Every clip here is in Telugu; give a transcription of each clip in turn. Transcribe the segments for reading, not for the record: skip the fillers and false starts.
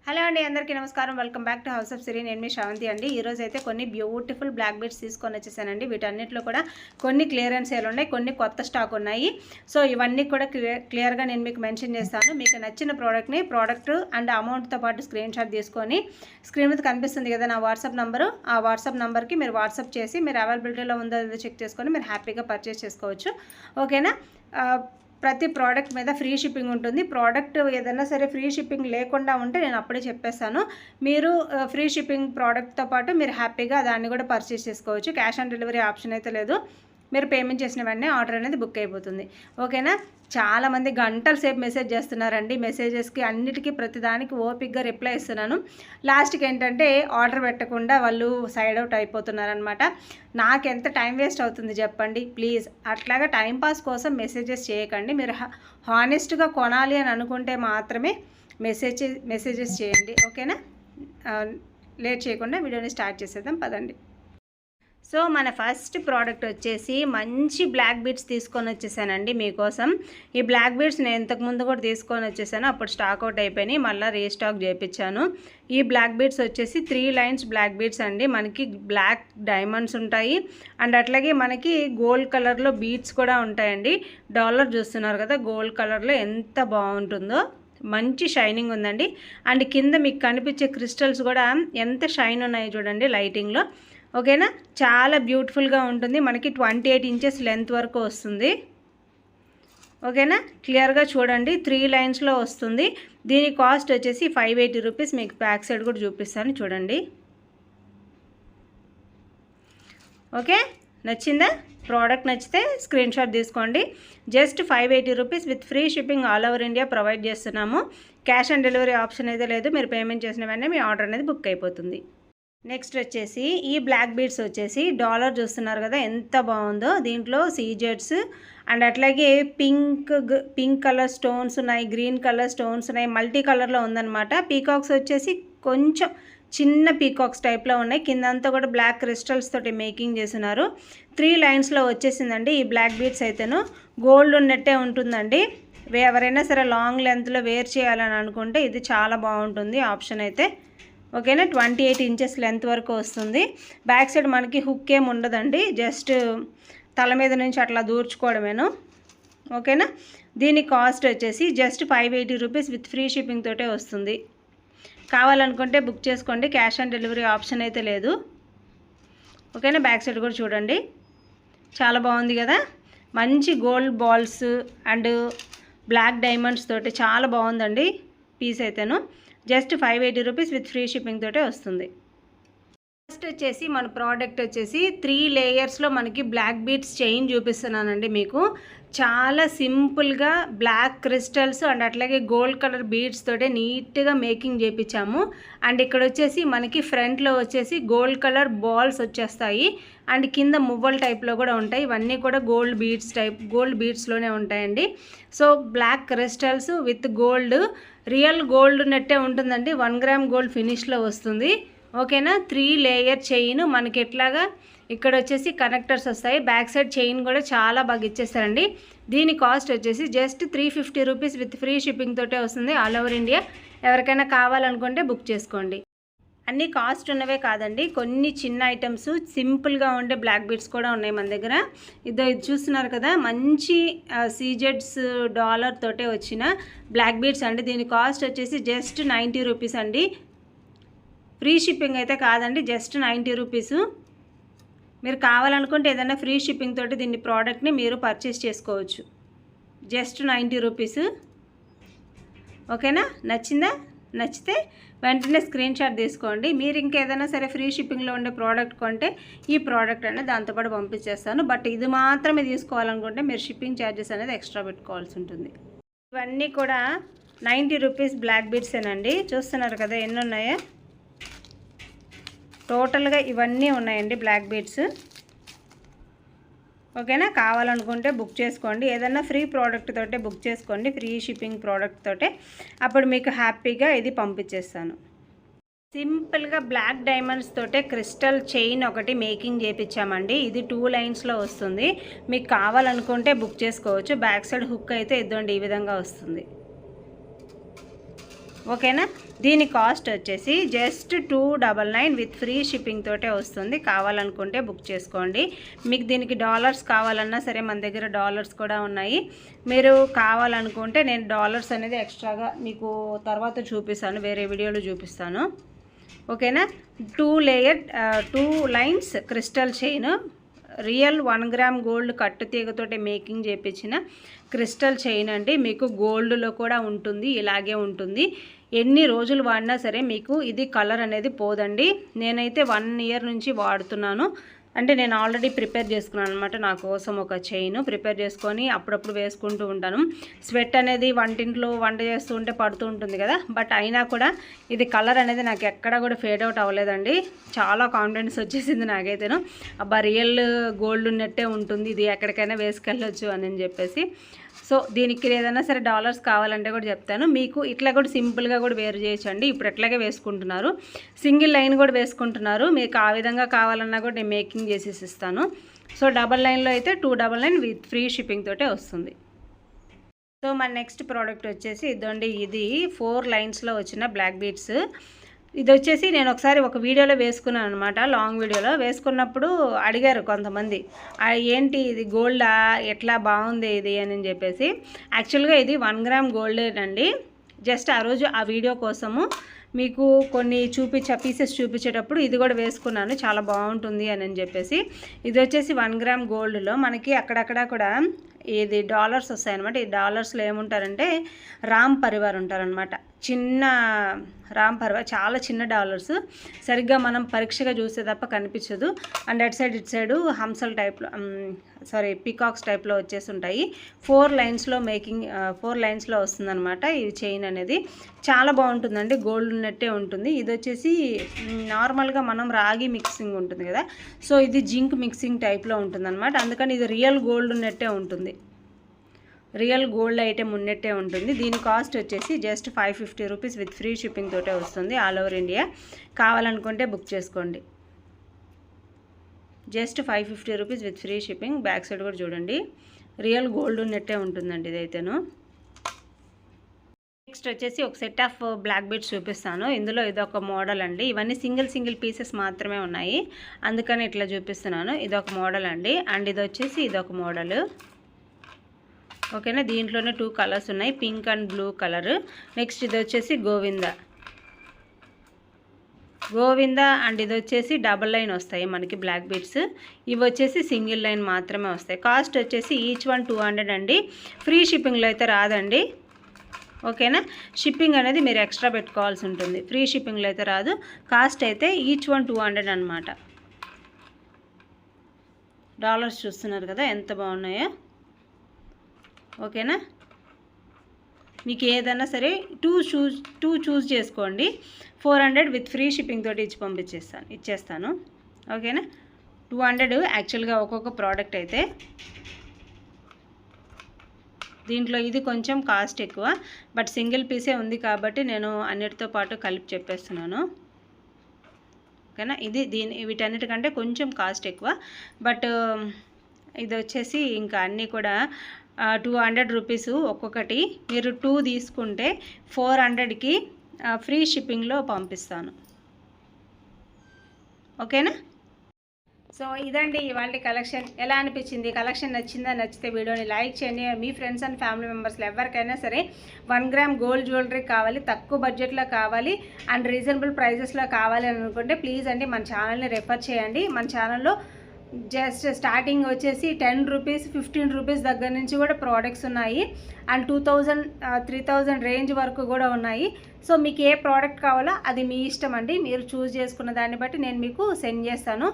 హలో అండి, అందరికీ నమస్కారం. Welcome back to house of Siri. నేను మీ శ్రావంతి అండి. ఈరోజు అయితే కొన్ని బ్యూటిఫుల్ బ్లాక్ బీడ్స్ తీసుకొని వచ్చేసానండి. వీటన్నిటిలో కూడా కొన్ని క్లియరెన్స్ సేల్ ఉన్నాయి, కొన్ని కొత్త స్టాక్ ఉన్నాయి. సో ఇవన్నీ కూడా క్లియర్గా నేను మీకు మెన్షన్ చేస్తాను. మీకు నచ్చిన ప్రోడక్ట్ అండ్ అమౌంట్తో పాటు స్క్రీన్ షాట్ తీసుకొని స్క్రీన్ మీద కనిపిస్తుంది కదా నా వాట్సాప్ నెంబరు, ఆ వాట్సాప్ నెంబర్కి మీరు వాట్సాప్ చేసి మీరు అవైలబిలిటీలో ఉందో చెక్ చేసుకొని మీరు హ్యాపీగా పర్చేస్ చేసుకోవచ్చు. ఓకేనా? ప్రతి ప్రోడక్ట్ మీద ఫ్రీ షిప్పింగ్ ఉంటుంది. ప్రోడక్ట్ ఏదైనా సరే ఫ్రీ షిప్పింగ్ లేకుండా ఉంటే నేను అప్పుడే చెప్పేస్తాను. మీరు ఫ్రీ షిప్పింగ్ ప్రోడక్ట్తో పాటు మీరు హ్యాపీగా దాన్ని కూడా పర్చేస్ చేసుకోవచ్చు. క్యాష్ ఆన్ డెలివరీ ఆప్షన్ అయితే లేదు. మీరు పేమెంట్ చేసిన వెంటనే ఆర్డర్ అనేది బుక్ అయిపోతుంది. ఓకేనా? చాలామంది గంటల సేపు మెసేజ్ చేస్తున్నారండి. మెసేజెస్కి అన్నిటికీ ప్రతిదానికి ఓపిక్గా రిప్లై ఇస్తున్నాను. లాస్ట్కి ఏంటంటే ఆర్డర్ పెట్టకుండా వాళ్ళు సైడ్ అవుట్ అయిపోతున్నారనమాట. నాకెంత టైం వేస్ట్ అవుతుంది చెప్పండి. ప్లీజ్ అట్లాగా టైంపాస్ కోసం మెసేజెస్ చేయకండి. మీరు హానెస్ట్గా కొనాలి అని అనుకుంటే మాత్రమే మెసేజెస్ చేయండి. ఓకేనా? లేట్ చేయకుండా వీడియోని స్టార్ట్ చేసేద్దాం పదండి. సో మన ఫస్ట్ ప్రోడక్ట్ వచ్చేసి మంచి బ్లాక్ బీడ్స్ తీసుకొని వచ్చేసానండి మీకోసం. ఈ బ్లాక్ బీడ్స్ నేను ఇంతకుముందు కూడా తీసుకొని వచ్చేసాను, అప్పుడు స్టాక్ అవుట్ అయిపోయినాయి, మళ్ళీ రీస్టాక్ చేయించాను. ఈ బ్లాక్ బీడ్స్ వచ్చేసి 3 లైన్స్ బ్లాక్ బీడ్స్ అండి. మనకి బ్లాక్ డైమండ్స్ ఉంటాయి అండ్ అట్లాగే మనకి గోల్డ్ కలర్లో బీడ్స్ కూడా ఉంటాయండి. డాలర్ చూస్తున్నారు కదా, గోల్డ్ కలర్లో ఎంత బాగుంటుందో, మంచి షైనింగ్ ఉందండి. అండ్ కింద మీకు కనిపించే క్రిస్టల్స్ కూడా ఎంత షైన్ ఉన్నాయి చూడండి లైటింగ్లో. ఓకేనా? చాలా బ్యూటిఫుల్గా ఉంటుంది. మనకి 28 ఇంచెస్ లెంత్ వరకు వస్తుంది. ఓకేనా? క్లియర్గా చూడండి, 3 లైన్స్లో వస్తుంది. దీని కాస్ట్ వచ్చేసి 580 రూపీస్. మీకు బ్యాక్ సైడ్ కూడా చూపిస్తాను చూడండి. ఓకే, నచ్చిందా? ప్రోడక్ట్ నచ్చితే స్క్రీన్ షాట్ తీసుకోండి. Just 580 rupees with free shipping all over India provide చేస్తున్నాము. క్యాష్ ఆన్ డెలివరీ ఆప్షన్ అయితే లేదు. మీరు పేమెంట్ చేసిన వెంటనే మీ ఆర్డర్ అనేది బుక్ అయిపోతుంది. నెక్స్ట్ వచ్చేసి ఈ బ్లాక్ బీడ్స్ వచ్చేసి డాలర్ చూస్తున్నారు కదా ఎంత బాగుందో. దీంట్లో సీజెడ్స్ అండ్ అట్లాగే పింక్ కలర్ స్టోన్స్ ఉన్నాయి, గ్రీన్ కలర్ స్టోన్స్ ఉన్నాయి, మల్టీ కలర్లో ఉందన్నమాట. పీకాక్స్ వచ్చేసి కొంచెం చిన్న పీకాక్స్ టైప్లో ఉన్నాయి. కిందంతా కూడా బ్లాక్ క్రిస్టల్స్ తోటి మేకింగ్ చేస్తున్నారు. 3 లైన్స్లో వచ్చేసిందండి. ఈ బ్లాక్ బీడ్స్ అయితేను గోల్డ్ ఉన్నట్టే ఉంటుందండి. ఎవరైనా సరే లాంగ్ లెంత్లో వేర్ చేయాలని అనుకుంటే ఇది చాలా బాగుంటుంది ఆప్షన్ అయితే. ఓకేనా? 28 ఇంచెస్ లెంత్ వరకు వస్తుంది. బ్యాక్ సైడ్ మనకి హుక్ ఏమి ఉండదండి, జస్ట్ తల మీద నుంచి అట్లా దూర్చుకోవడమేను. ఓకేనా? దీని కాస్ట్ వచ్చేసి just 580 rupees with free shipping తోటే వస్తుంది. కావాలనుకుంటే బుక్ చేసుకోండి. క్యాష్ ఆన్ డెలివరీ ఆప్షన్ అయితే లేదు. ఓకేనా? బ్యాక్ సైడ్ కూడా చూడండి, చాలా బాగుంది కదా. మంచి gold balls and black diamonds తోటి చాలా బాగుందండి పీస్ అయితేను. Just 580 rupees with free shipping తోటే వస్తుంది. ఫస్ట్ వచ్చేసి మన ప్రోడక్ట్ వచ్చేసి 3 లేయర్స్లో మనకి బ్లాక్ బీడ్స్ చైన్ చూపిస్తున్నానండి మీకు. చాలా సింపుల్గా బ్లాక్ క్రిస్టల్స్ అండ్ అట్లాగే గోల్డ్ కలర్ బీడ్స్ తోటే నీట్గా మేకింగ్ చేయించాము. అండ్ ఇక్కడ వచ్చేసి మనకి ఫ్రంట్లో వచ్చేసి గోల్డ్ కలర్ బాల్స్ వచ్చేస్తాయి అండ్ కింద మువ్వల్ టైప్లో కూడా ఉంటాయి. ఇవన్నీ కూడా గోల్డ్ బీడ్స్లోనే ఉంటాయండి. So black crystals with gold, real gold నెట్టే ఉంటుందండి. 1 గ్రామ్ గోల్డ్ ఫినిష్లో వస్తుంది. ఓకేనా? 3 లేయర్ చైన్ మనకి ఎట్లాగా ఇక్కడ వచ్చేసి కనెక్టర్స్ వస్తాయి. బ్యాక్ సైడ్ చైన్ కూడా చాలా బాగా ఇచ్చేస్తారండి. దీని కాస్ట్ వచ్చేసి just 350 rupees with free shipping తోటే వస్తుంది ఆల్ ఓవర్ ఇండియా. ఎవరికైనా కావాలనుకుంటే బుక్ చేసుకోండి. అన్నీ కాస్ట్ ఉన్నవే కాదండి, కొన్ని చిన్న ఐటమ్స్ సింపుల్గా ఉండే బ్లాక్ బీడ్స్ కూడా ఉన్నాయి మన దగ్గర. ఇది చూస్తున్నారు కదా, మంచి సీజెడ్స్ డాలర్ తోటే వచ్చిన బ్లాక్ బీడ్స్ అండి. దీని కాస్ట్ వచ్చేసి జస్ట్ 90 రూపీస్ అండి. ఫ్రీ షిప్పింగ్ అయితే కాదండి, జస్ట్ 90 రూపీసు. మీరు కావాలనుకుంటే ఏదైనా ఫ్రీ షిప్పింగ్ తోటి దీన్ని ప్రోడక్ట్ని మీరు పర్చేస్ చేసుకోవచ్చు. Just 90 rupees. ఓకేనా? నచ్చిందా? నచ్చితే వెంటనే స్క్రీన్ షాట్ తీసుకోండి. మీరు ఇంకేదైనా సరే ఫ్రీ షిప్పింగ్లో ఉండే ప్రోడక్ట్ కొంటే ఈ ప్రోడక్ట్ అనేది దాంతోపాటు పంపించేస్తాను. బట్ ఇది మాత్రమే తీసుకోవాలనుకుంటే మీరు షిప్పింగ్ ఛార్జెస్ అనేది ఎక్స్ట్రా పెట్టుకోవాల్సి ఉంటుంది. ఇవన్నీ కూడా 90 రూపీస్ బ్లాక్ బీడ్సేనండి. చూస్తున్నారు కదా ఎన్ని ఉన్నాయో. టోటల్గా ఇవన్నీ ఉన్నాయండి బ్లాక్ బీడ్స్. ఓకేనా? కావాలనుకుంటే బుక్ చేసుకోండి. ఏదన్నా ఫ్రీ ప్రోడక్ట్ తోటే బుక్ చేసుకోండి, ఫ్రీ షిప్పింగ్ ప్రోడక్ట్ తోటే. అప్పుడు మీకు హ్యాపీగా ఇది పంపించేస్తాను. సింపుల్గా బ్లాక్ డైమండ్స్ తోటే క్రిస్టల్ చైన్ ఒకటి మేకింగ్ చేయించామండి. ఇది 2 లైన్స్లో వస్తుంది. మీకు కావాలనుకుంటే బుక్ చేసుకోవచ్చు. బ్యాక్ సైడ్ హుక్ అయితే ఇద్దండి ఈ విధంగా వస్తుంది. ఓకేనా. దీని కాస్ట్ వచ్చేసి జస్ట్ 299 విత్ ఫ్రీ షిప్పింగ్ తోటే వస్తుంది. కావాలనుకుంటే బుక్ చేసుకోండి. మీకు దీనికి డాలర్స్ కావాలన్నా సరే మన దగ్గర డాలర్స్ కూడా ఉన్నాయి. మీరు కావాలనుకుంటే నేను డాలర్స్ అనేది ఎక్స్ట్రాగా మీకు తర్వాత చూపిస్తాను, వేరే వీడియోలో చూపిస్తాను. ఓకేనా. 2 lines crystal chain, real 1 gram gold కట్టు తీగతోటి మేకింగ్ చేయించిన క్రిస్టల్ చైన్ అండి. మీకు గోల్డ్లో కూడా ఉంటుంది, ఇలాగే ఉంటుంది. ఎన్ని రోజులు వాడినా సరే మీకు ఇది కలర్ అనేది పోదండి. నేనైతే 1 ఇయర్ నుంచి వాడుతున్నాను. అంటే నేను ఆల్రెడీ ప్రిపేర్ చేసుకున్నాను అనమాట, నా కోసం ఒక చైన్ ప్రిపేర్ చేసుకొని అప్పుడప్పుడు వేసుకుంటూ ఉంటాను. స్వెట్ అనేది వంటింట్లో వంట చేస్తూ ఉంటే పడుతూ ఉంటుంది కదా, బట్ అయినా కూడా ఇది కలర్ అనేది నాకు ఎక్కడా కూడా ఫేడ్ అవుట్ అవ్వలేదండి. చాలా కాన్ఫిడెన్స్ వచ్చేసింది నాకైతేను. అబ్బా రియల్ గోల్డ్ ఉన్నట్టే ఉంటుంది, ఇది ఎక్కడికైనా వేసుకెళ్ళొచ్చు అని చెప్పేసి. సో దీనికి ఏదైనా సరే డాలర్స్ కావాలంటే కూడా చెప్తాను. మీకు ఇట్లా కూడా సింపుల్గా కూడా వేరు చేయొచ్చండి. ఇప్పుడు ఎట్లాగే వేసుకుంటున్నారు, సింగిల్ లైన్ కూడా వేసుకుంటున్నారు. మీకు ఆ విధంగా కావాలన్నా కూడా నేను మేకింగ్ చేసేసి ఇస్తాను. సో డబల్ లైన్లో అయితే 299 విత్ ఫ్రీ షిప్పింగ్ తోటే వస్తుంది. సో మన నెక్స్ట్ ప్రోడక్ట్ వచ్చేసి ఇదండి. ఇది 4 లైన్స్లో వచ్చిన బ్లాక్ బీడ్స్. ఇది వచ్చేసి నేను ఒకసారి ఒక వీడియోలో వేసుకున్నాను అనమాట, లాంగ్ వీడియోలో వేసుకున్నప్పుడు అడిగారు కొంతమంది, ఏంటి ఇది గోల్డా, ఎట్లా బాగుంది ఇది అని చెప్పేసి. యాక్చువల్గా ఇది 1 గ్రామ్ గోల్డేనండి. జస్ట్ ఆ రోజు ఆ వీడియో కోసము మీకు కొన్ని పీసెస్ చూపించేటప్పుడు ఇది కూడా వేసుకున్నాను, చాలా బాగుంటుంది అని చెప్పేసి. ఇది వచ్చేసి 1 గ్రామ్ గోల్డ్లో మనకి అక్కడక్కడ కూడా ఇది డాలర్స్ వస్తాయన్నమాట. ఈ డాలర్స్లో ఏముంటారంటే రామ్ పరివార్ ఉంటారనమాట, చిన్న రామ్ పరివార్, చాలా చిన్న డాలర్స్, సరిగ్గా మనం పరీక్షగా చూస్తే తప్ప కనిపించదు. అండ్ అటు సైడ్ ఇటు సైడు హంసల్ టైప్లో, పీకాక్స్ టైప్లో వచ్చేసి ఉంటాయి. 4 లైన్స్లో వస్తుందన్నమాట ఈ చైన్ అనేది. చాలా బాగుంటుందండి, గోల్డ్ ఉన్నట్టే ఉంటుంది. ఇది వచ్చేసి నార్మల్గా మనం రాగి మిక్సింగ్ ఉంటుంది కదా, సో ఇది జింక్ మిక్సింగ్ టైప్లో ఉంటుందన్నమాట. అందుకని ఇది రియల్ గోల్డ్ ఉన్నట్టే ఉంటుంది, రియల్ గోల్డ్ ఐటెం ఉన్నట్టే ఉంటుంది. దీని కాస్ట్ వచ్చేసి just 550 rupees with free shipping తోటే వస్తుంది ఆల్ ఓవర్ ఇండియా. కావాలనుకుంటే బుక్ చేసుకోండి. Just 550 rupees with free shipping. Back side కూడా చూడండి, రియల్ గోల్డ్ ఉన్నట్టే ఉంటుందండి ఇదైతేను. నెక్స్ట్ వచ్చేసి ఒక సెట్ ఆఫ్ బ్లాక్ బీడ్స్ చూపిస్తాను. ఇందులో ఇదొక మోడల్ అండి. ఇవన్నీ సింగిల్ పీసెస్ మాత్రమే ఉన్నాయి, అందుకని ఇట్లా చూపిస్తున్నాను. ఇదొక మోడల్ అండి. అండ్ ఇది వచ్చేసి ఇదొక మోడల్. ఓకేనా. దీంట్లోనే 2 కలర్స్ ఉన్నాయి, pink and blue colour. Next ఇది వచ్చేసి గోవింద అండ్ ఇది వచ్చేసి డబల్ లైన్ వస్తాయి మనకి బ్లాక్ బీడ్స్. ఇవి వచ్చేసి సింగిల్ లైన్ మాత్రమే వస్తాయి. కాస్ట్ వచ్చేసి ఈచ్ వన్ 200 అండి. ఫ్రీ షిప్పింగ్లో అయితే రాదండి. ఓకేనా. షిప్పింగ్ అనేది మీరు ఎక్స్ట్రా పెట్టుకోవాల్సి ఉంటుంది, ఫ్రీ షిప్పింగ్లో అయితే రాదు. కాస్ట్ అయితే ఈచ్ వన్ 200 అనమాట. డాలర్స్ చూస్తున్నారు కదా ఎంత బాగున్నాయో. ఓకేనా. మీకు ఏదైనా సరే 2 చూస్ చేసుకోండి. 400 విత్ ఫ్రీ షిప్పింగ్ తోటి ఇచ్చేస్తాను. ఓకేనా. 200 యాక్చువల్గా ఒక్కొక్క ప్రోడక్ట్ అయితే. దీంట్లో ఇది కొంచెం కాస్ట్ ఎక్కువ, బట్ సింగిల్ పీసే ఉంది కాబట్టి నేను అన్నిటితో పాటు కలిపి చెప్పేస్తున్నాను. ఓకేనా. వీటన్నిటికంటే కొంచెం కాస్ట్ ఎక్కువ, బట్ ఇది వచ్చేసి ఇంకా అన్నీ కూడా 200 రూపీస్ ఒక్కొక్కటి. మీరు 2 తీసుకుంటే 400కి ఫ్రీ షిప్పింగ్లో పంపిస్తాను. ఓకేనా. సో ఇదండి ఇవాళ కలెక్షన్. ఎలా అనిపించింది, కలెక్షన్ నచ్చితే వీడియోని లైక్ చేయండి. మీ ఫ్రెండ్స్ అండ్ ఫ్యామిలీ మెంబర్స్లో ఎవరికైనా సరే 1 గ్రామ్ గోల్డ్ జ్యువెలరీ కావాలి, తక్కువ బడ్జెట్లో కావాలి అండ్ రీజనబుల్ ప్రైజెస్లో కావాలి అని అనుకుంటే ప్లీజ్ అండి మన ఛానల్ని రెఫర్ చేయండి. మన ఛానల్లో జస్ట్ స్టార్టింగ్ వచ్చేసి 10 రూపీస్ 15 రూపీస్ దగ్గర నుంచి కూడా ప్రోడక్ట్స్ ఉన్నాయి. అండ్ 2000 3000 రేంజ్ వరకు కూడా ఉన్నాయి. సో మీకు ఏ ప్రోడక్ట్ కావాలో అది మీ ఇష్టం అండి, మీరు చూస్ చేసుకున్న దాన్ని బట్టి నేను మీకు సెండ్ చేస్తాను.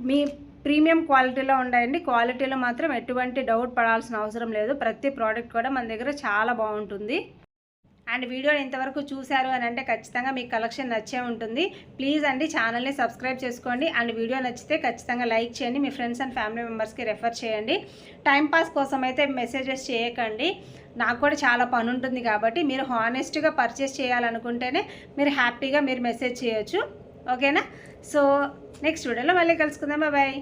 మీ ప్రీమియం క్వాలిటీలో ఉంటాయండి. క్వాలిటీలో మాత్రం ఎటువంటి డౌట్ పడాల్సిన అవసరం లేదు. ప్రతి ప్రోడక్ట్ కూడా మన దగ్గర చాలా బాగుంటుంది. అండ్ వీడియోని ఇంతవరకు చూశారు అని అంటే ఖచ్చితంగా మీకు కలెక్షన్ నచ్చే ఉంటుంది. ప్లీజ్ అండి ఛానల్ని సబ్స్క్రైబ్ చేసుకోండి. అండ్ వీడియో నచ్చితే ఖచ్చితంగా లైక్ చేయండి, మీ ఫ్రెండ్స్ అండ్ ఫ్యామిలీ మెంబర్స్కి రెఫర్ చేయండి. టైంపాస్ కోసం అయితే మెసేజెస్ చేయకండి, నాకు కూడా చాలా పని ఉంటుంది కాబట్టి మీరు హానెస్ట్గా పర్చేస్ చేయాలనుకుంటేనే మీరు హ్యాపీగా మెసేజ్ చేయొచ్చు. ఓకేనా. సో నెక్స్ట్ వీడియోలో మళ్ళీ కలుసుకుందాం. బాయ్.